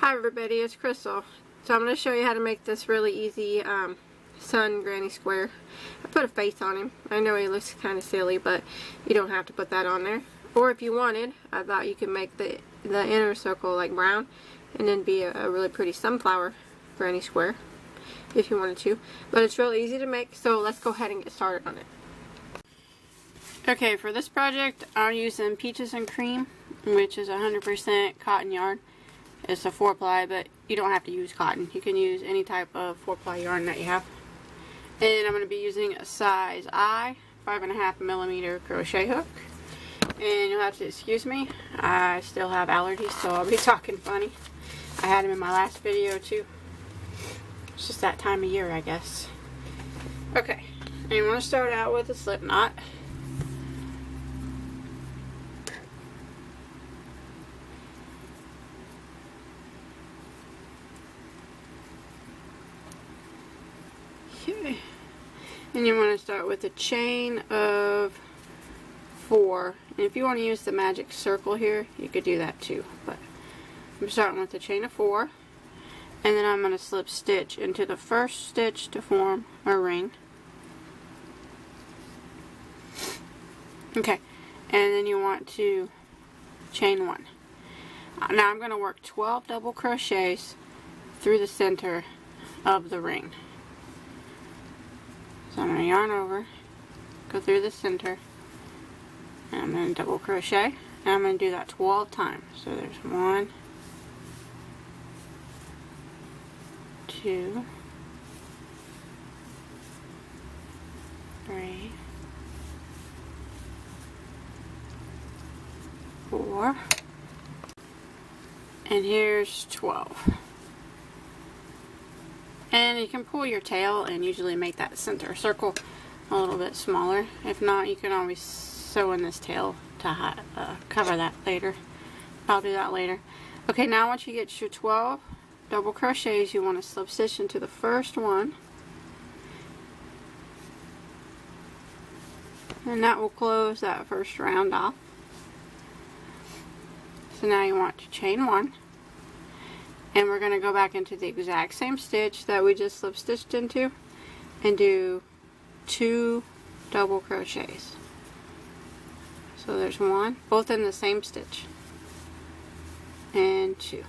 Hi everybody, it's Crystal. So I'm going to show you how to make this really easy sun granny square. I put a face on him. I know he looks kind of silly, but you don't have to put that on there. Or if you wanted, I thought you could make the inner circle like brown and then be a really pretty sunflower granny square if you wanted to. But it's really easy to make, so let's go ahead and get started on it. Okay, for this project I'm using Peaches and Cream, which is 100% cotton yarn. It's a 4-ply, but you don't have to use cotton. You can use any type of 4-ply yarn that you have. And I'm going to be using a size I 5.5mm crochet hook. And you'll have to excuse me, I still have allergies, so I'll be talking funny. I had them in my last video too. It's just that time of year, I guess. Okay, and you want to start out with a slip knot. Okay, and you want to start with a chain of 4, and if you want to use the magic circle here, you could do that too, but I'm starting with a chain of 4, and then I'm going to slip stitch into the first stitch to form a ring. Okay, and then you want to chain 1. Now I'm going to work 12 double crochets through the center of the ring. So I'm going to yarn over, go through the center, and I'm going to double crochet, and I'm going to do that 12 times. So there's 1, 2, 3, 4, and here's 12. And you can pull your tail and usually make that center circle a little bit smaller. If not, you can always sew in this tail to cover that later. I'll do that later. Okay, now once you get your 12 double crochets, you want to slip stitch into the first one. And that will close that first round off. So now you want to chain 1. And we're going to go back into the exact same stitch that we just slip stitched into and do 2 double crochets. So there's 1, both in the same stitch, and 2.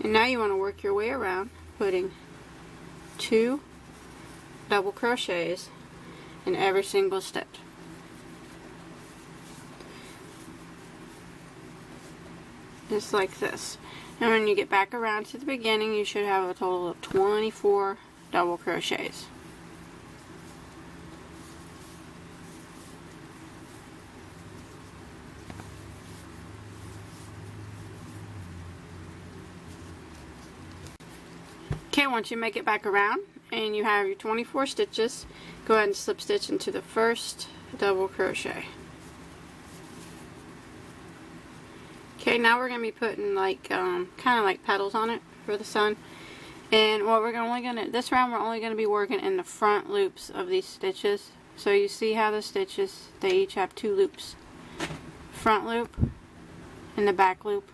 And now you want to work your way around, putting 2 double crochets in every single stitch. Just like this. And when you get back around to the beginning, you should have a total of 24 double crochets. Okay, once you make it back around and you have your 24 stitches, go ahead and slip stitch into the first double crochet. Okay, now we're going to be putting like kind of like petals on it for the sun. And what we're only going to, this round we're only going to be working in the front loops of these stitches. So you see how the stitches, they each have 2 loops. Front loop and the back loop.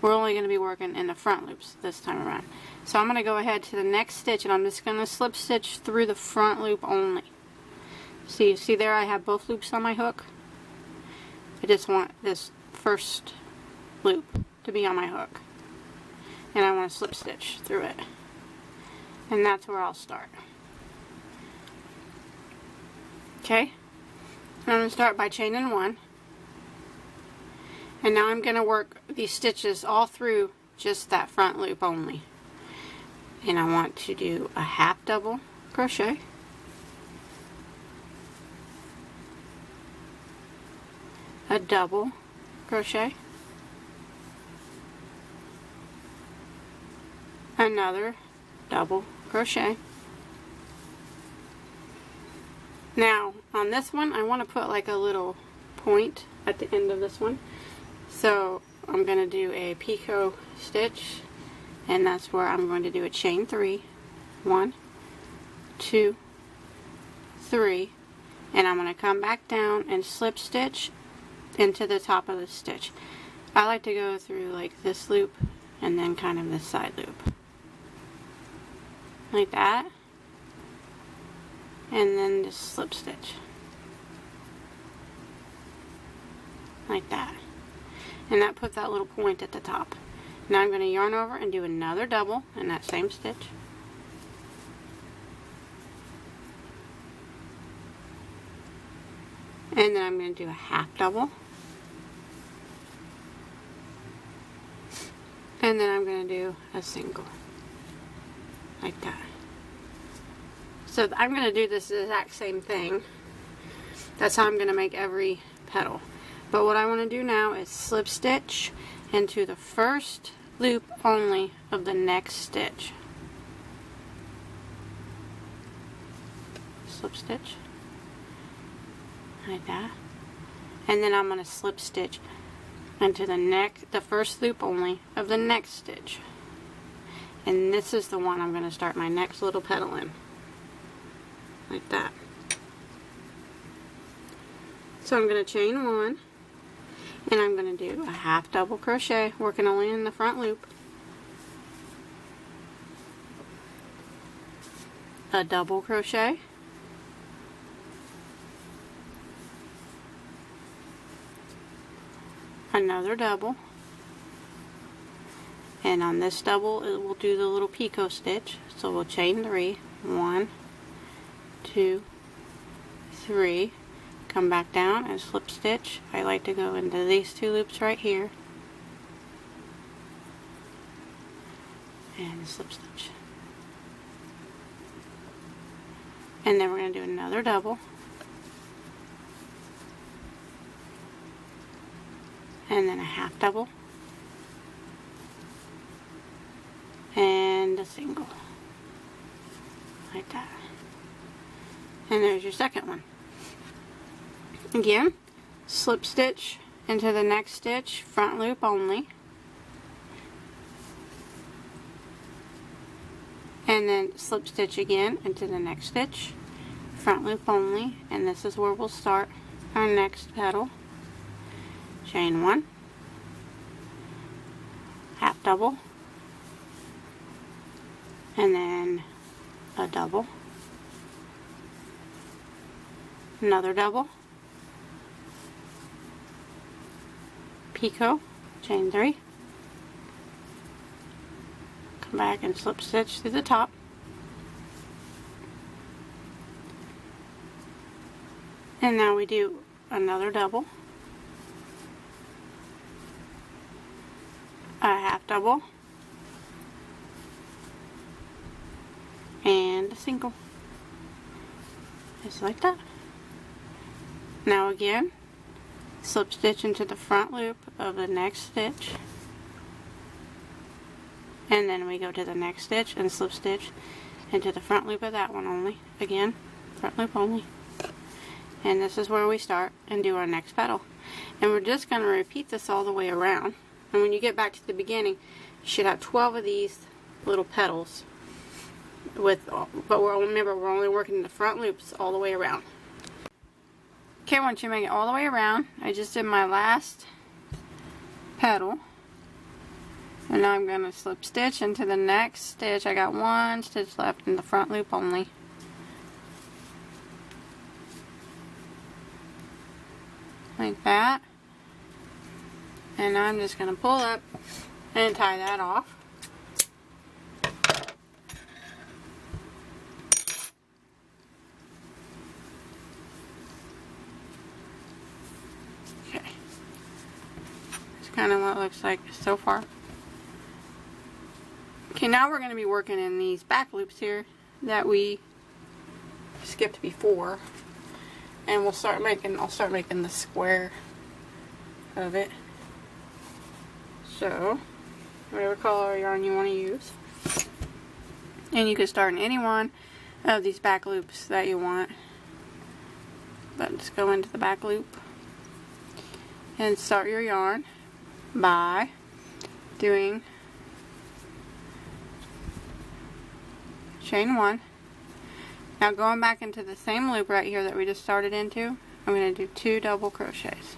We're only going to be working in the front loops this time around. So I'm going to go ahead to the next stitch and I'm just going to slip stitch through the front loop only. So you see there I have both loops on my hook. I just want this first loop to be on my hook, and I want to slip stitch through it, and that's where I'll start. Okay, and I'm going to start by chaining 1, and now I'm going to work these stitches all through just that front loop only, and I want to do a half double crochet, a double crochet, another double crochet. Now on this one I want to put like a little point at the end of this one, so I'm going to do a picot stitch, and that's where I'm going to do a chain 3, 1, 2, 3, and I'm going to come back down and slip stitch into the top of the stitch. I like to go through like this loop and then kind of this side loop. Like that. And then just slip stitch. Like that. And that puts that little point at the top. Now I'm going to yarn over and do another double in that same stitch. And then I'm going to do a half double. And then I'm going to do a single. Like that. So I'm going to do this exact same thing. That's how I'm going to make every petal. But what I want to do now is slip stitch into the first loop only of the next stitch. Slip stitch. Like that. And then I'm going to slip stitch into the first loop only of the next stitch. And this is the one I'm going to start my next little petal in. Like that. So I'm going to chain one, and I'm going to do a half double crochet, working only in the front loop, a double crochet, another double, and on this double it will do the little picot stitch, so we'll chain 3, 1, 2, 3, come back down and slip stitch. I like to go into these 2 loops right here and slip stitch, and then we're going to do another double, and then a half double, and a single, like that. And there's your second one. Again, slip stitch into the next stitch, front loop only, and then slip stitch again into the next stitch, front loop only, and this is where we'll start our next petal. Chain 1, half double, and then a double, another double, picot, chain 3, come back and slip stitch through the top, and now we do another double, a half double, and a single, just like that. Now again, slip stitch into the front loop of the next stitch, and then we go to the next stitch and slip stitch into the front loop of that one only. Again, front loop only, and this is where we start and do our next petal. And we're just going to repeat this all the way around, and when you get back to the beginning you should have 12 of these little petals but remember, we're only working the front loops all the way around. Okay, once you make it all the way around, I just did my last petal, and now I'm going to slip stitch into the next stitch. I got 1 stitch left in the front loop only. Like that. And now I'm just going to pull up and tie that off. Kind of what it looks like so far. Okay, now we're going to be working in these back loops here that we skipped before, and I'll start making the square of it. So whatever color yarn you want to use, and you can start in any one of these back loops that you want, but just go into the back loop and start your yarn by doing chain 1. Now going back into the same loop right here that we just started into, I'm going to do 2 double crochets.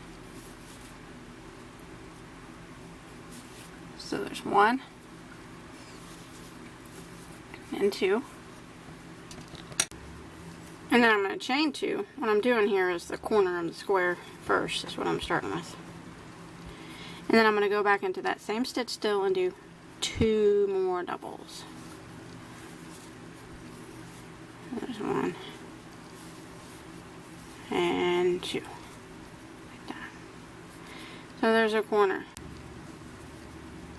So there's 1 and 2. And then I'm going to chain 2. What I'm doing here is the corner of the square first. Is what I'm starting with. And then I'm going to go back into that same stitch still and do 2 more doubles. There's 1 and 2. Like that. So there's a corner.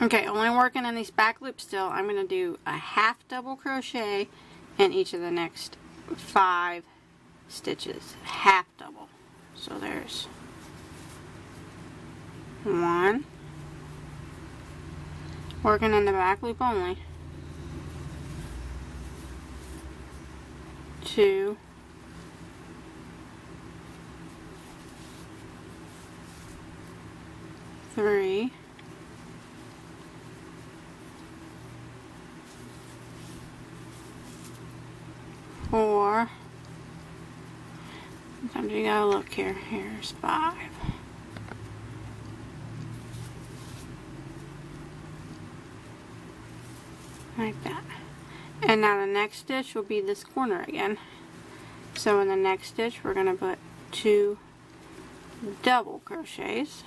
Okay, only working in these back loops still. I'm going to do a half double crochet in each of the next 5 stitches. Half double. So there's 1. Working in the back loop only. 2. 3. 4. Sometimes you gotta look here. Here's 5. Like that. And now the next stitch will be this corner again. So in the next stitch we're gonna put 2 double crochets.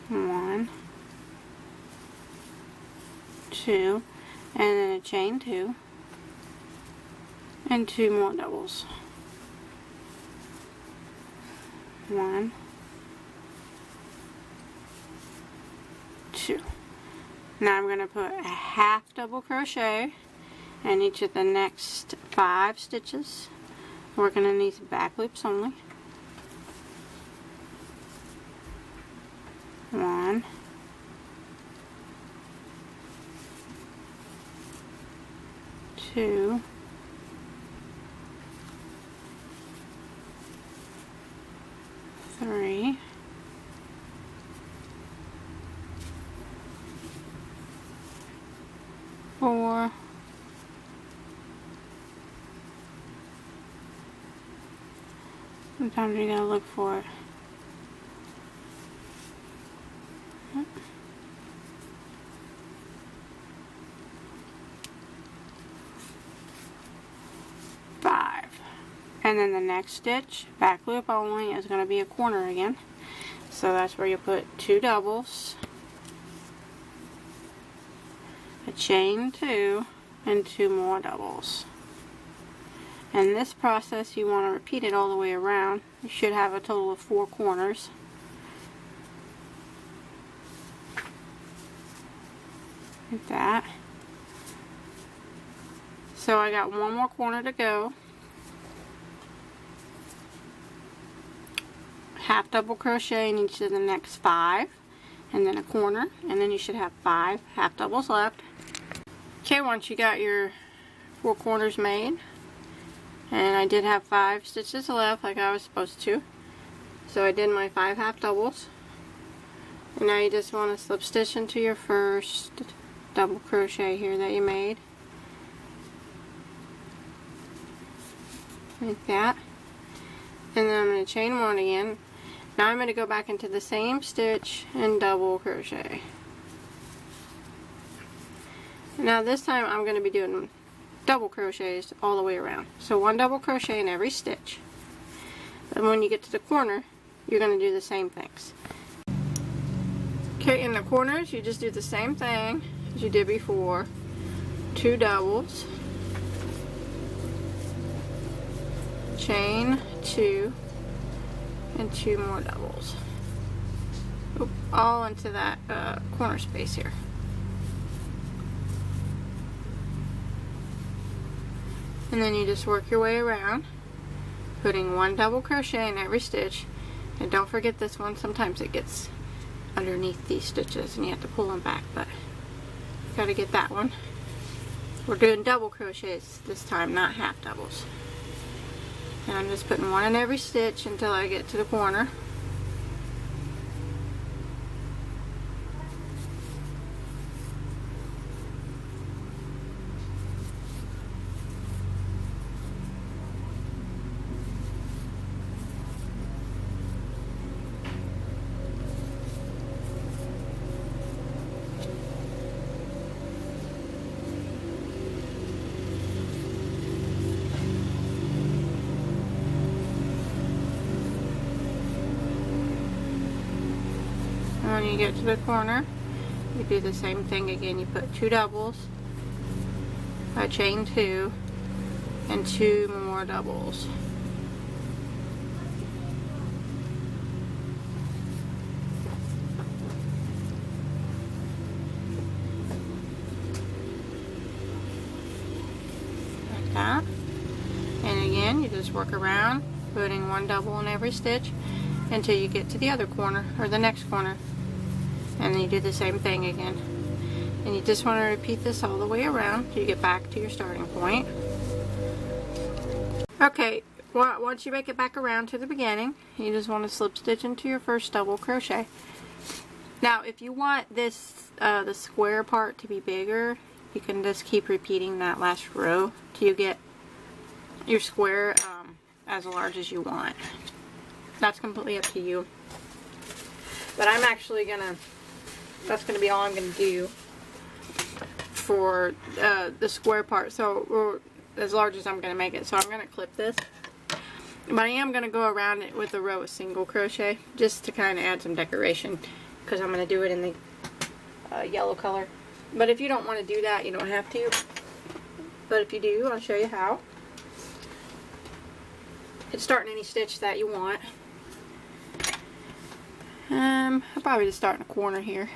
1, 2, and then a chain 2. And 2 more doubles. 1, 2. Now I'm going to put a half double crochet in each of the next 5 stitches, working in these back loops only. 1, 2, 3, 4, 'Sometimes you gotta look for it. 5. And then the next stitch, back loop only, is going to be a corner again. So that's where you put 2 doubles, a chain 2, and 2 more doubles. And this process you want to repeat it all the way around. You should have a total of 4 corners. Like that. So I got 1 more corner to go. Half double crochet in each of the next 5, and then a corner, and then you should have 5 half doubles left. Okay, once you got your 4 corners made, and I did have 5 stitches left like I was supposed to, so I did my 5 half doubles. And now you just want to slip stitch into your first double crochet here that you made, like that. And then I'm going to chain 1 again. Now I'm going to go back into the same stitch and double crochet. Now this time I'm going to be doing double crochets all the way around. So 1 double crochet in every stitch. And when you get to the corner, you're going to do the same things. Okay, in the corners you just do the same thing as you did before. 2 doubles, chain 2, and 2 more doubles. Oop, all into that corner space here. And then you just work your way around, putting 1 double crochet in every stitch. And don't forget this one, sometimes it gets underneath these stitches and you have to pull them back, but you gotta get that one. We're doing double crochets this time, not half doubles. And I'm just putting 1 in every stitch until I get to the corner. when you get to the corner, you do the same thing again. You put 2 doubles, a chain 2, and 2 more doubles. Like that. And again, you just work around, putting 1 double in every stitch until you get to the other corner, or the next corner. And then you do the same thing again. And you just want to repeat this all the way around till you get back to your starting point. Okay, well, once you make it back around to the beginning, you just want to slip stitch into your first double crochet. Now, if you want this, the square part to be bigger, you can just keep repeating that last row till you get your square as large as you want. That's completely up to you. But I'm actually gonna, that's gonna be all I'm gonna do for the square part. So, or as large as I'm gonna make it. So I'm gonna clip this. But I am gonna go around it with a row of single crochet just to kind of add some decoration, because I'm gonna do it in the yellow color. But if you don't want to do that, you don't have to. But if you do, I'll show you how. You can start in any stitch that you want. I'll probably just start in a corner here.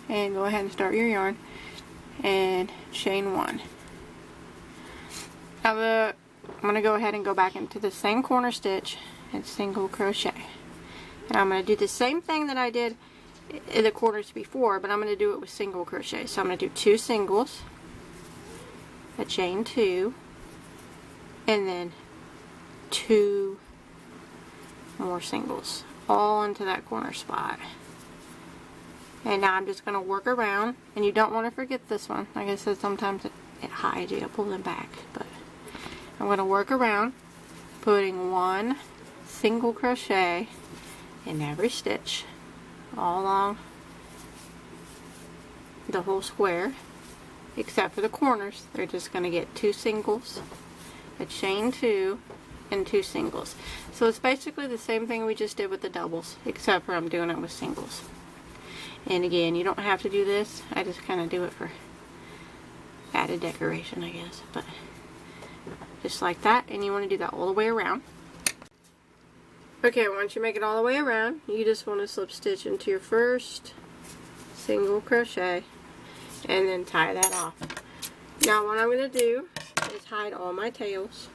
And go ahead and start your yarn. And chain 1. Now I'm going to go ahead and go back into the same corner stitch and single crochet. And I'm going to do the same thing that I did in the corners before, but I'm going to do it with single crochet. So I'm going to do 2 singles, a chain 2, and then 2 more singles, all into that corner spot. And now I'm just going to work around, and you don't want to forget this one. Like I said, sometimes it hides you, pull them back, but I'm going to work around, putting 1 single crochet in every stitch all along the whole square, except for the corners. They're just going to get 2 singles, a chain 2, and 2 singles. So it's basically the same thing we just did with the doubles, except for I'm doing it with singles. And again, you don't have to do this. I just kind of do it for added decoration, I guess. But just like that, and you want to do that all the way around. Okay, once you make it all the way around, you just want to slip stitch into your first single crochet and then tie that off. Now what I'm going to do is hide all my tails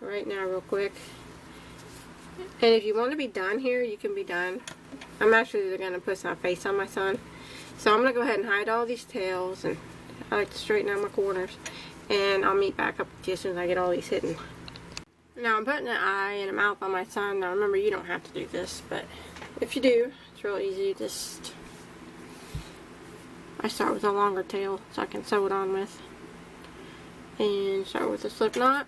right now real quick. And if you want to be done here, you can be done. I'm actually going to put some face on my son. So I'm going to go ahead and hide all these tails, and I like to straighten out my corners. And I'll meet back up with you as soon as I get all these hidden. Now I'm putting an eye and a mouth on my son. Now remember, you don't have to do this, but if you do, it's real easy. Just, I start with a longer tail so I can sew it on with. And start with a slip knot.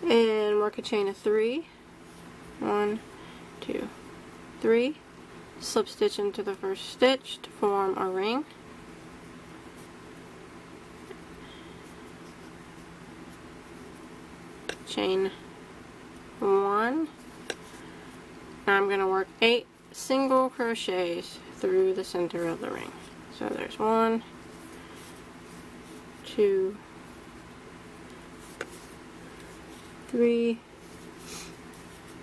And work a chain of 3. 1, 2, 3. Slip stitch into the first stitch to form a ring. Chain 1. Now I'm going to work 8 single crochets through the center of the ring. So there's 1, 2, 3,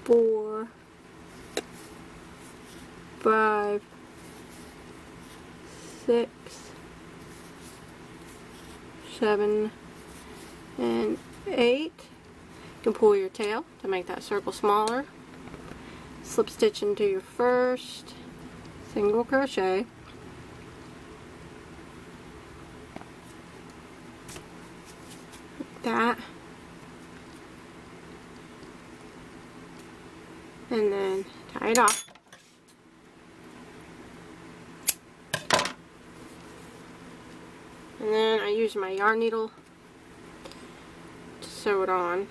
4, 5, 6, 7, and 8. You can pull your tail to make that circle smaller. Slip stitch into your first single crochet. Like that. And then tie it off. And then I use my yarn needle to sew it on.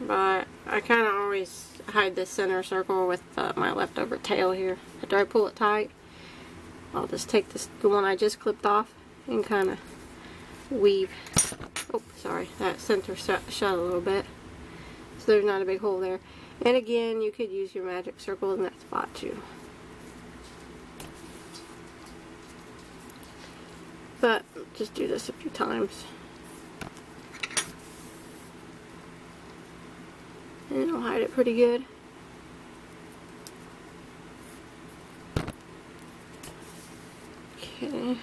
But I kind of always hide this center circle with my leftover tail here. After I pull it tight, I'll just take this, the one I just clipped off, and kind of weave, oh sorry, that center shut a little bit, so there's not a big hole there. And again, you could use your magic circle in that spot too. but just do this a few times. And it'll hide it pretty good. Okay.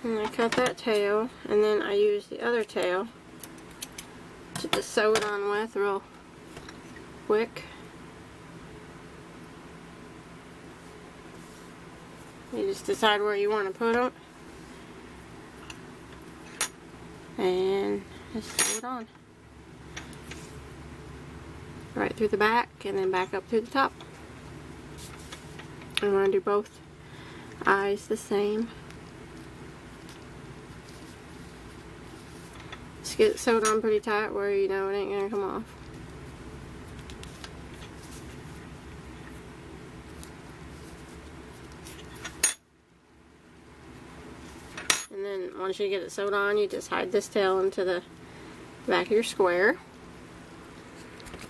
And I cut that tail, and then I use the other tail to just sew it on with real quick. You just decide where you want to put them, and just sew it on. Right through the back, and then back up through the top. I'm going to do both eyes the same. Just get it sewed on pretty tight where you know it ain't going to come off. And then once you get it sewed on, you just hide this tail into the back of your square.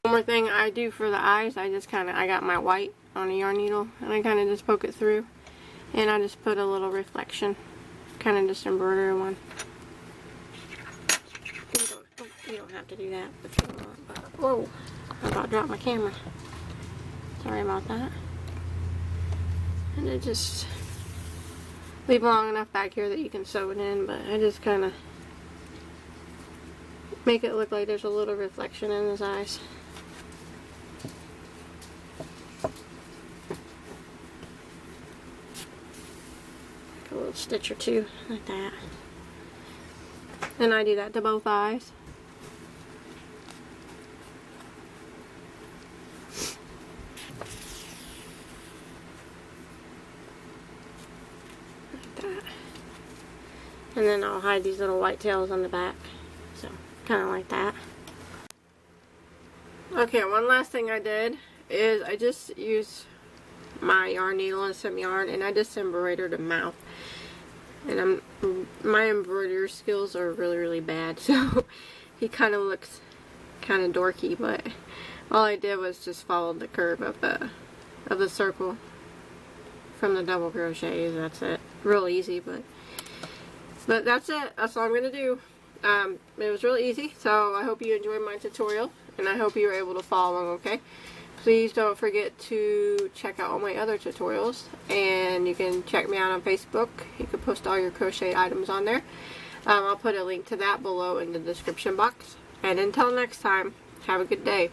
One more thing I do for the eyes, I got my white on a yarn needle, and I kind of just poke it through, and I just put a little reflection, kind of just embroider one. You don't have to do that if you don't want, but whoa, I about dropped my camera. Sorry about that. And it just leave long enough back here that you can sew it in, but I just kind of make it look like there's a little reflection in his eyes. Like a little stitch or two, like that. And I do that to both eyes. And then I'll hide these little white tails on the back. So, kind of like that. Okay, one last thing I did is I just used my yarn needle and some yarn, and I just embroidered a mouth. And my embroidery skills are really, really bad, so he kind of looks kind of dorky, but all I did was just follow the curve of the circle from the double crochets. That's it. Real easy, but that's it. That's all I'm going to do. It was really easy, so I hope you enjoyed my tutorial, and I hope you were able to follow along, okay? Please don't forget to check out all my other tutorials, and you can check me out on Facebook. You can post all your crochet items on there. I'll put a link to that below in the description box. And until next time, have a good day.